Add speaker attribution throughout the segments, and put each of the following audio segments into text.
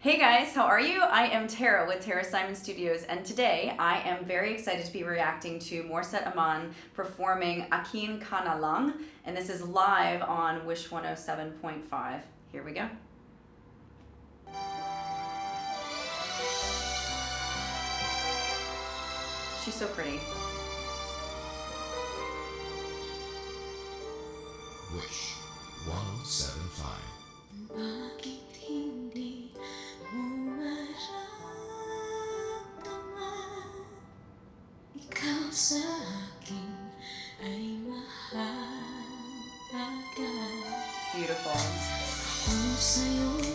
Speaker 1: Hey guys, how are you? I am Tara with Tara Simon Studios, and today I am very excited to be reacting to Morissette Aman performing Akin Lang, and this is live on Wish 107.5. Here we go. She's so pretty.
Speaker 2: Wish 107.5.
Speaker 3: Bakit hindi mo maramdaman? Ikaw sa akin ay mahalaga.
Speaker 1: Beautiful.
Speaker 3: Kung sa'yo'y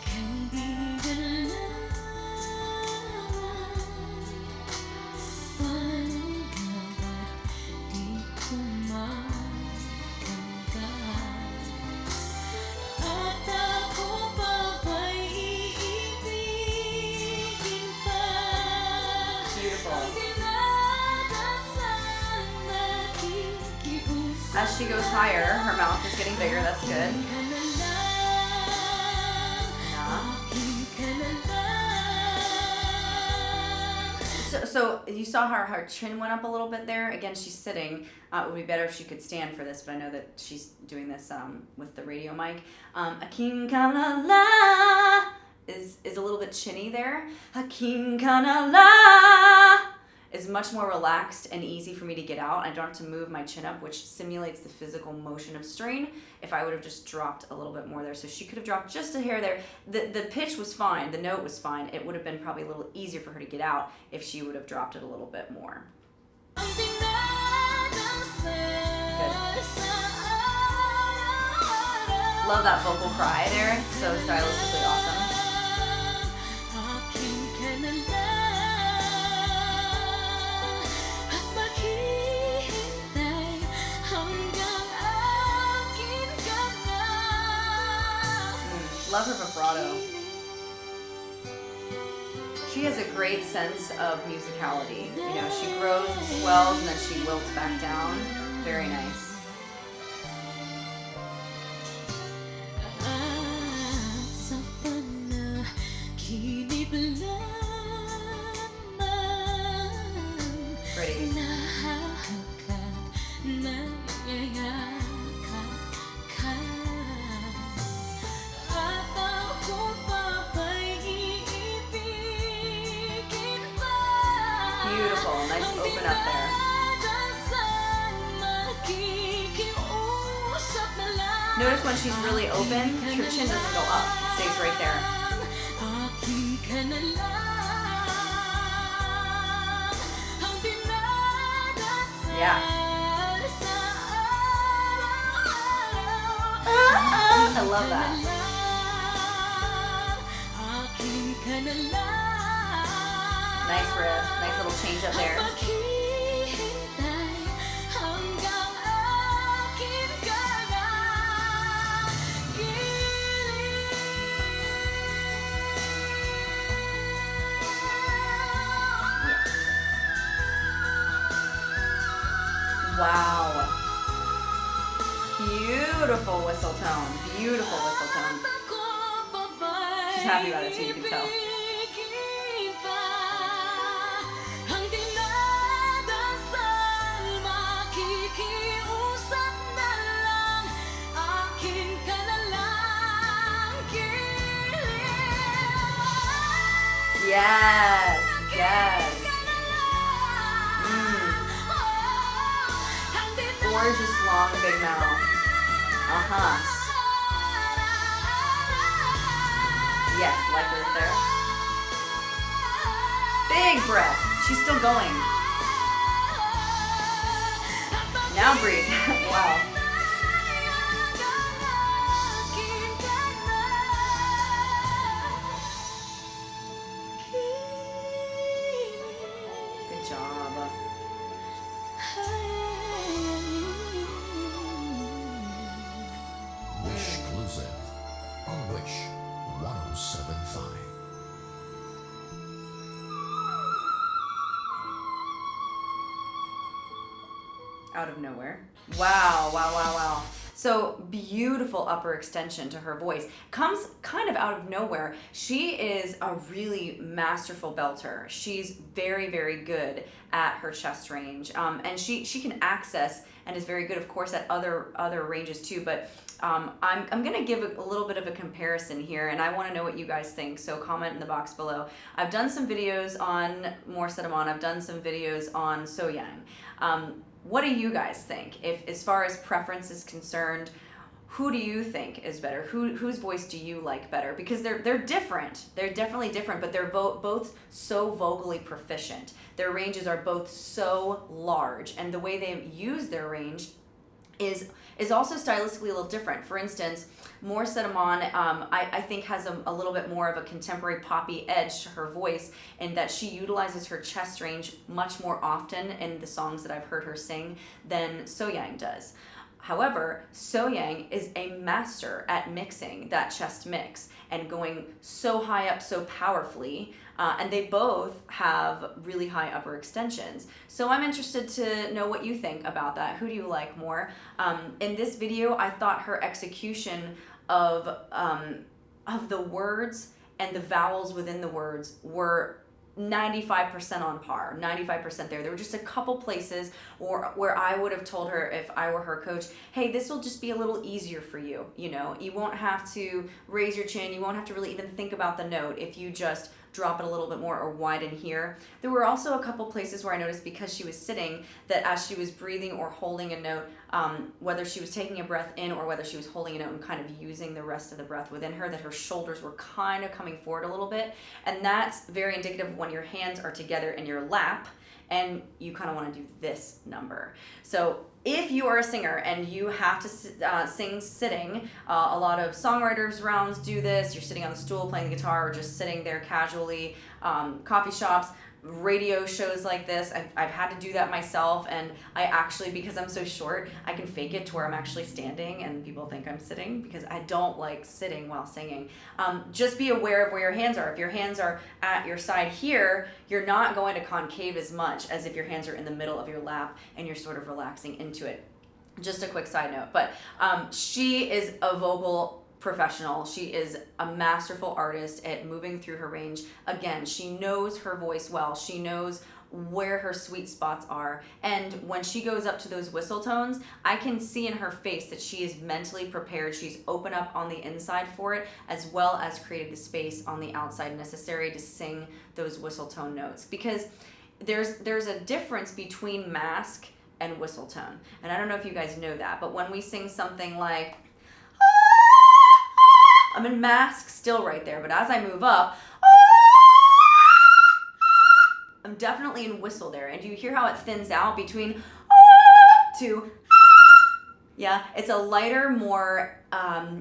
Speaker 3: kaibigan lang, paano nga ba't di ko maganda? At ako pa ba'y iibigin pa?
Speaker 1: Beautiful.
Speaker 3: Ang dinadasan nakikiusap.
Speaker 1: As she goes higher, her mouth is getting bigger. That's good. So you saw how her chin went up a little bit there. Again, she's sitting. It would be better if she could stand for this, but I know that she's doing this with the radio mic. Akin la is a little bit chinny there. Akin la is much more relaxed and easy for me to get out. I don't have to move my chin up, which simulates the physical motion of strain if I would have just dropped a little bit more there. So she could have dropped just a hair there. The pitch was fine, the note was fine. It would have been probably a little easier for her to get out if she would have dropped it a little bit more. Good. Love that vocal cry there. It's so stylistically awesome. Love her vibrato. She has a great sense of musicality. You know, she grows and swells and then she wilts back down. Very nice. Pretty. Beautiful. Nice open up there. Notice when she's really open, her chin doesn't go up. It stays right there. Yeah. I love that. Nice riff, nice little change up there. Wow. Beautiful whistle tone. Beautiful whistle tone. She's happy about it too, you can tell. Yes, yes. Gorgeous, long, big mouth. Uh-huh. Yes, like it there. Big breath. She's still going. Now breathe. Wow. Good job.
Speaker 2: Wish exclusive on Wish 107.5.
Speaker 1: Out of nowhere. Wow, wow, wow, wow. So beautiful upper extension to her voice. Comes kind of out of nowhere. She is a really masterful belter. She's very, very good at her chest range. And she can access and is very good, of course, at other ranges too. But I'm going to give a little bit of a comparison here, and I want to know what you guys think, so comment in the box below. I've done some videos on Morissette. I've done some videos on So Yang. What do you guys think? If, as far as preference is concerned, who do you think is better? Whose voice do you like better? Because they're different. They're definitely different, but they're both so vocally proficient. Their ranges are both so large, and the way they use their range is also stylistically a little different. For instance, Morissette I think has a little bit more of a contemporary poppy edge to her voice, in that she utilizes her chest range much more often in the songs that I've heard her sing than So Yang does. However, So Yang is a master at mixing that chest mix and going so high up so powerfully, and they both have really high upper extensions. So I'm interested to know what you think about that. Who do you like more? In this video, I thought her execution of the words and the vowels within the words were 95% on par, 95% there. There were just a couple places where I would have told her, if I were her coach, hey, this will just be a little easier for you. You know, you won't have to raise your chin. You won't have to really even think about the note if you just drop it a little bit more or widen here. There were also a couple places where I noticed, because she was sitting, that as she was breathing or holding a note, whether she was taking a breath in or whether she was holding a note and kind of using the rest of the breath within her, that her shoulders were kind of coming forward a little bit. And that's very indicative of when your hands are together in your lap and you kind of want to do this number. So if you are a singer and you have to sing sitting, a lot of songwriters rounds do this. You're sitting on the stool playing the guitar, or just sitting there casually. Coffee shops, radio shows like this, I've had to do that myself, and I actually, because I'm so short, I can fake it to where I'm actually standing and people think I'm sitting, because I don't like sitting while singing. Just be aware of where your hands are. If your hands are at your side here, you're not going to concave as much as if your hands are in the middle of your lap and you're sort of relaxing into it. Just a quick side note, but she is a vocal professional. She is a masterful artist at moving through her range. Again, she knows her voice well. She knows where her sweet spots are. And when she goes up to those whistle tones, I can see in her face that she is mentally prepared. She's open up on the inside for it, as well as created the space on the outside necessary to sing those whistle tone notes. Because there's a difference between mask and whistle tone. And I don't know if you guys know that, but when we sing something like, I'm in mask still right there, but as I move up, I'm definitely in whistle there. And do you hear how it thins out between to, yeah, it's a lighter, more,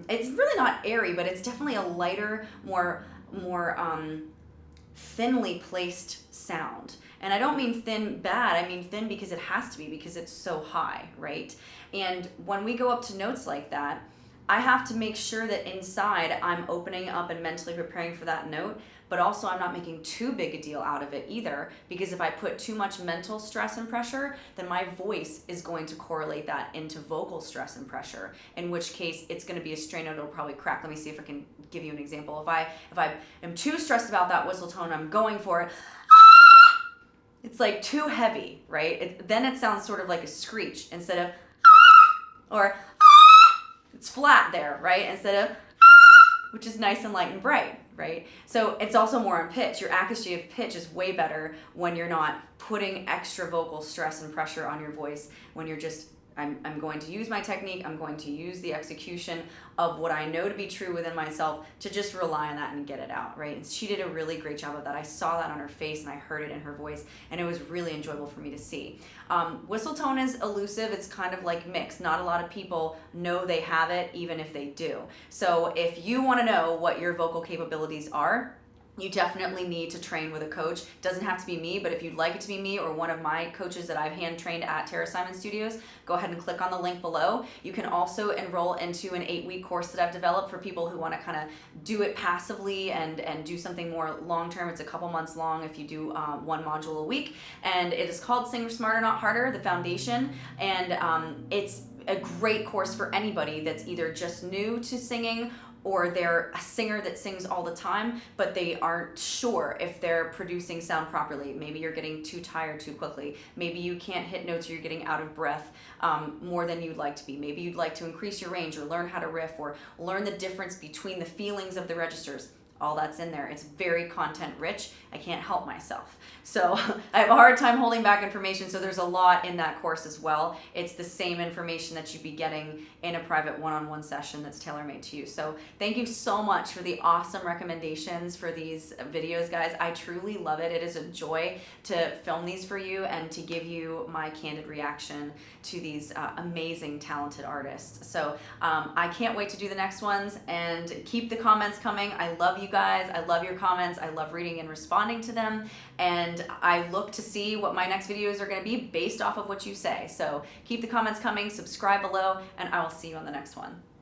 Speaker 1: it's really not airy, but it's definitely a lighter, more thinly placed sound. And I don't mean thin bad, I mean thin because it has to be, because it's so high, right? And when we go up to notes like that, I have to make sure that inside I'm opening up and mentally preparing for that note, but also I'm not making too big a deal out of it either, because if I put too much mental stress and pressure, then my voice is going to correlate that into vocal stress and pressure, in which case it's going to be a strain note, it'll probably crack. Let me see if I can give you an example. If I am too stressed about that whistle tone, I'm going for it, it's like too heavy, right? Then it sounds sort of like a screech instead of, or it's flat there, right? Instead of, which is nice and light and bright, right? So it's also more on pitch. Your accuracy of pitch is way better when you're not putting extra vocal stress and pressure on your voice, when you're just, I'm going to use my technique, I'm going to use the execution of what I know to be true within myself to just rely on that and get it out, right? And she did a really great job of that. I saw that on her face and I heard it in her voice, and it was really enjoyable for me to see. Whistle tone is elusive. It's kind of like mixed. Not a lot of people know they have it, even if they do. So if you want to know what your vocal capabilities are, you definitely need to train with a coach. Doesn't have to be me, but if you'd like it to be me or one of my coaches that I've hand trained at Tara Simon Studios, go ahead and click on the link below. You can also enroll into an 8-week course that I've developed for people who want to kind of do it passively and do something more long-term. It's a couple months long if you do one module a week, and it is called Sing Smarter Not Harder, the foundation, and a great course for anybody that's either just new to singing or they're a singer that sings all the time, but they aren't sure if they're producing sound properly. Maybe you're getting too tired too quickly. Maybe you can't hit notes or you're getting out of breath more than you'd like to be. Maybe you'd like to increase your range or learn how to riff or learn the difference between the feelings of the registers. All that's in there. It's very content rich. I can't help myself. So I have a hard time holding back information, so there's a lot in that course as well. It's the same information that you'd be getting in a private one-on-one session that's tailor-made to you. So thank you so much for the awesome recommendations for these videos, guys. I truly love it. It is a joy to film these for you and to give you my candid reaction to these amazing, talented artists. So I can't wait to do the next ones, and keep the comments coming. I love you guys. I love your comments. I love reading and responding to them, and I look to see what my next videos are going to be based off of what you say. So keep the comments coming, subscribe below, and I will see you on the next one.